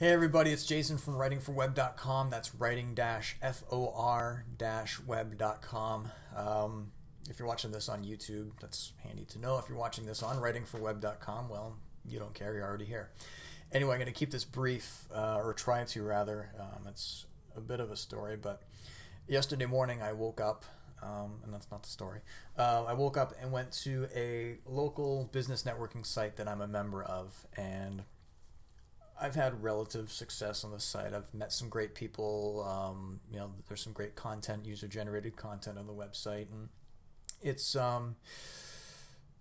Hey everybody, it's Jason from writingforweb.com. That's writing-for-web.com. If you're watching this on YouTube, that's handy to know. If you're watching this on writingforweb.com, well, you don't care, you're already here. Anyway, I'm going to keep this brief, or try to rather. It's a bit of a story, but yesterday morning I woke up, and that's not the story. I woke up and went to a local business networking site that I'm a member of, and I've had relative success on the site. I've met some great people. There's some great content, user-generated content on the website, and it's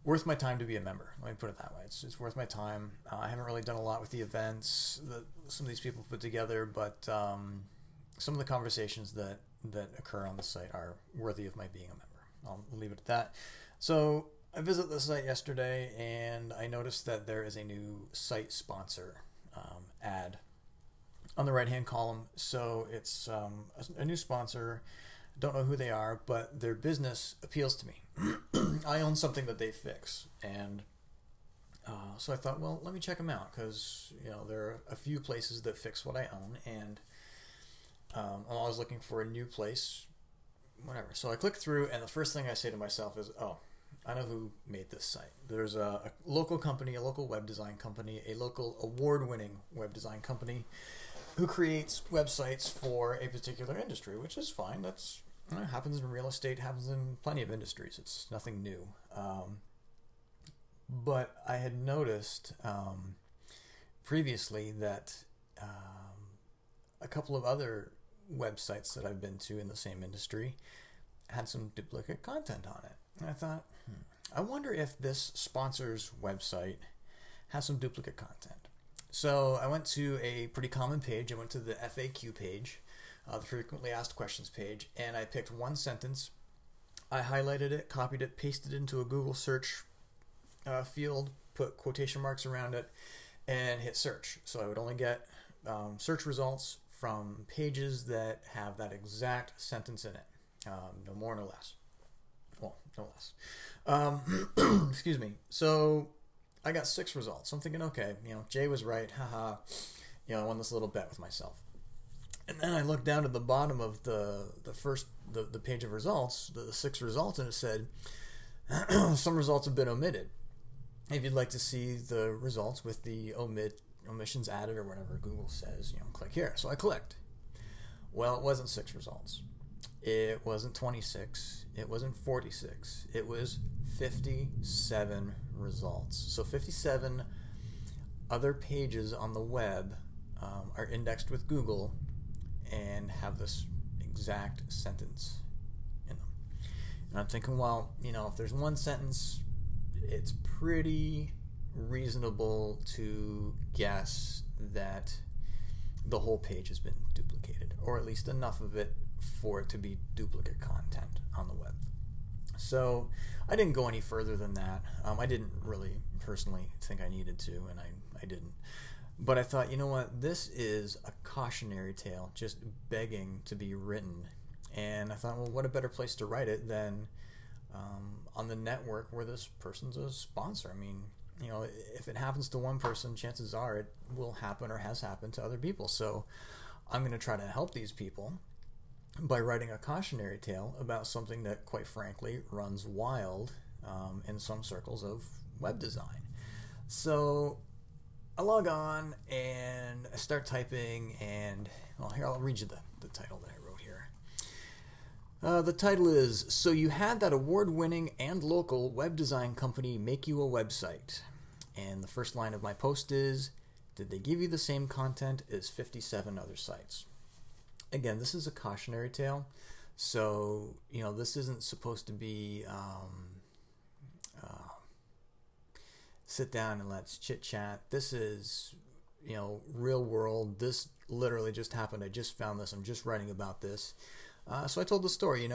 worth my time to be a member. Let me put it that way. It's worth my time. I haven't really done a lot with the events that some of these people put together, but some of the conversations that occur on the site are worthy of my being a member. I'll leave it at that. So I visited the site yesterday, and I noticed that there is a new site sponsor ad on the right-hand column. So it's a new sponsor. Don't know who they are, but their business appeals to me. I own something that they fix, and so I thought, well, let me check them out, because there are a few places that fix what I own, and I'm always looking for a new place, whatever. So I click through, and the first thing I say to myself is, oh, I know who made this site. There's a local company, a local web design company, a local award-winning web design company who creates websites for a particular industry, which is fine. That's happens in real estate, happens in plenty of industries. It's nothing new. But I had noticed previously that a couple of other websites that I've been to in the same industry had some duplicate content on it. And I thought, I wonder if this sponsor's website has some duplicate content. So I went to a pretty common page. I went to the FAQ page, the frequently asked questions page, and I picked one sentence. I highlighted it, copied it, pasted it into a Google search field, put quotation marks around it, and hit search. So I would only get search results from pages that have that exact sentence in it. No more, no less. Well, no less. Excuse me. So I got 6 results. I'm thinking, okay, Jay was right. Haha. I won this little bet with myself. And then I looked down at the bottom of the page of results, the 6 results, and it said, some results have been omitted. If you'd like to see the results with the omissions added or whatever Google says, click here. So I clicked. Well, it wasn't 6 results. It wasn't 26. It wasn't 46. It was 57 results. So 57 other pages on the web are indexed with Google and have this exact sentence in them. And I'm thinking, well, if there's one sentence, it's pretty reasonable to guess that the whole page has been duplicated, or at least enough of it for it to be duplicate content on the web. So I didn't go any further than that. I didn't really personally think I needed to, and I didn't. But I thought, you know what, this is a cautionary tale just begging to be written. And I thought, well, what a better place to write it than on the network where this person's a sponsor. I mean, if it happens to one person, chances are it will happen or has happened to other people. So I'm going to try to help these people by writing a cautionary tale about something that, quite frankly, runs wild in some circles of web design. So I log on and I start typing, and well, here, I'll read you the title that I wrote here. The title is, So You Had That Award-Winning and Local Web Design Company Make You a Website. And the first line of my post is, did they give you the same content as 57 other sites? Again, this is a cautionary tale, so this isn't supposed to be sit down and let's chit chat. This is real world. This literally just happened. I just found this. I'm just writing about this. So I told the story.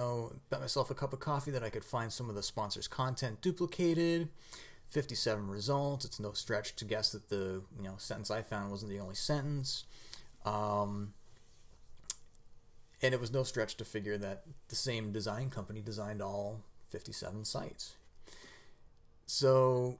Bet myself a cup of coffee that I could find some of the sponsor's content duplicated. 57 results. It's no stretch to guess that the sentence I found wasn't the only sentence. And it was no stretch to figure that the same design company designed all 57 sites. So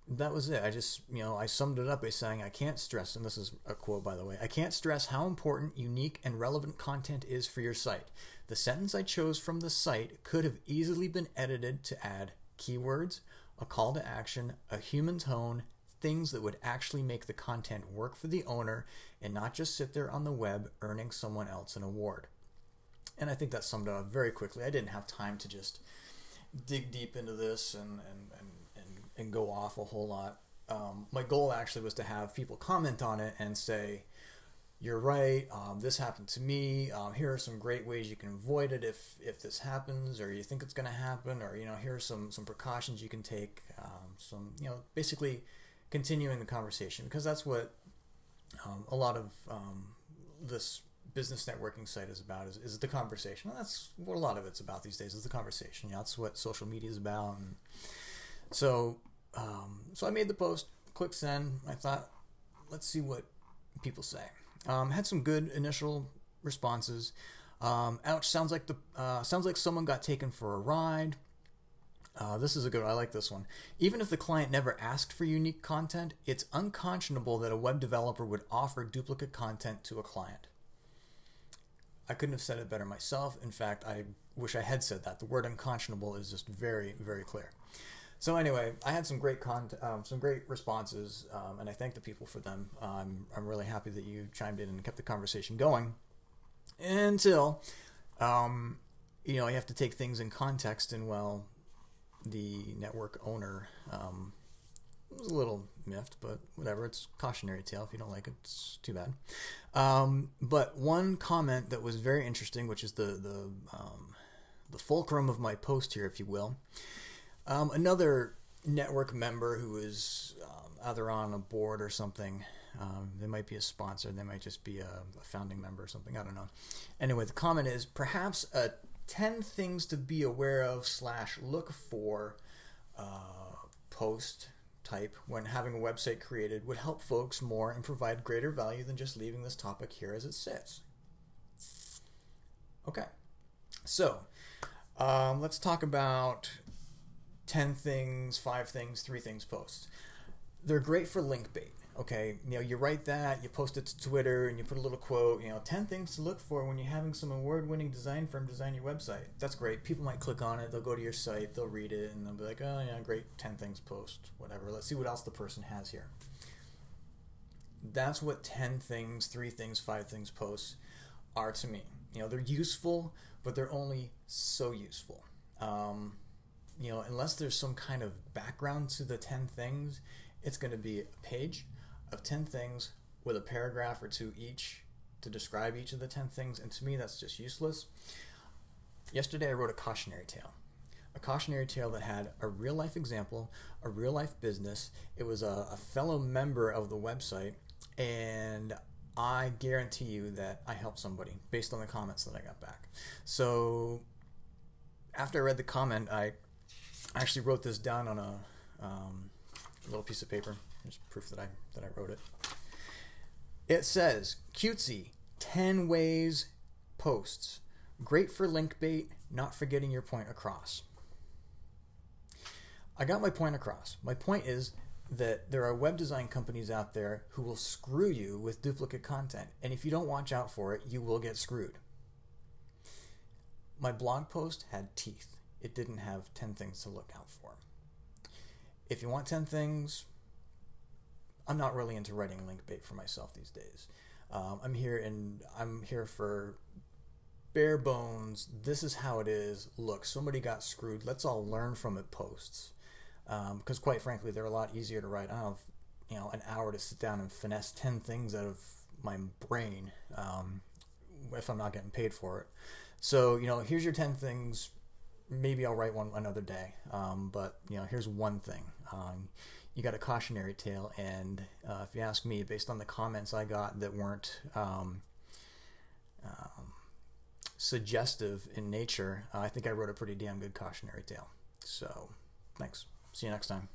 that was it. I just, I summed it up by saying, I can't stress, and this is a quote, by the way, I can't stress how important, unique, and relevant content is for your site. The sentence I chose from the site could have easily been edited to add keywords, a call to action, a human tone, things that would actually make the content work for the owner and not just sit there on the web earning someone else an award. And I think that summed it up very quickly. I didn't have time to just dig deep into this and go off a whole lot. My goal actually was to have people comment on it and say, you're right, this happened to me, here are some great ways you can avoid it if this happens, or you think it's going to happen, or here are some precautions you can take, basically continuing the conversation, because that's what a lot of this business networking site is about, is the conversation. And that's what a lot of it's about these days, is the conversation. That's what social media is about. And so I made the post, clicked send. I thought, let's see what people say. Had some good initial responses. Ouch! Sounds like someone got taken for a ride. This is a good one. I like this one. Even if the client never asked for unique content, it's unconscionable that a web developer would offer duplicate content to a client. I couldn't have said it better myself. In fact, I wish I had said that. The word unconscionable is just very, very clear. So anyway, I had some great responses, and I thank the people for them. I'm really happy that you chimed in and kept the conversation going. Until, you have to take things in context, and well, the network owner was a little miffed, but whatever. It's cautionary tale. If you don't like it, it's too bad. But one comment that was very interesting, which is the fulcrum of my post here, if you will. Another network member who is either on a board or something, they might be a sponsor, they might just be a founding member or something, I don't know. Anyway, the comment is, perhaps a 10 things to be aware of / look for post type when having a website created would help folks more and provide greater value than just leaving this topic here as it sits. Okay, so let's talk about 10 things, 5 things, 3 things posts. They're great for link bait. Okay, you write that, you post it to Twitter, and you put a little quote, 10 things to look for when you're having some award-winning design firm design your website. That's great. People might click on it, they'll go to your site, they'll read it, and they'll be like, oh yeah, great, 10 things post, whatever. Let's see what else the person has here. That's what 10 things, 3 things, 5 things posts are to me. They're useful, but they're only so useful. Unless there's some kind of background to the 10 things, it's going to be a page of 10 things with a paragraph or 2 each to describe each of the 10 things, and to me that's just useless. Yesterday I wrote a cautionary tale. A cautionary tale that had a real life example, a real life business. It was a fellow member of the website, and I guarantee you that I helped somebody based on the comments that I got back. So after I read the comment, I actually wrote this down on a little piece of paper. There's proof that I wrote it. It says, cutesy, 10 ways posts. Great for link bait, not for getting your point across. I got my point across. My point is that there are web design companies out there who will screw you with duplicate content, and if you don't watch out for it, you will get screwed. My blog post had teeth. It didn't have 10 things to look out for. If you want 10 things, I'm not really into writing link bait for myself these days. I'm here for bare bones. This is how it is. Look, somebody got screwed. Let's all learn from it posts. Because quite frankly, they're a lot easier to write. I don't have an hour to sit down and finesse 10 things out of my brain if I'm not getting paid for it. So here's your 10 things. Maybe I'll write one another day. But here's one thing. You got a cautionary tale, and if you ask me, based on the comments I got that weren't suggestive in nature, I think I wrote a pretty damn good cautionary tale. So, thanks. See you next time.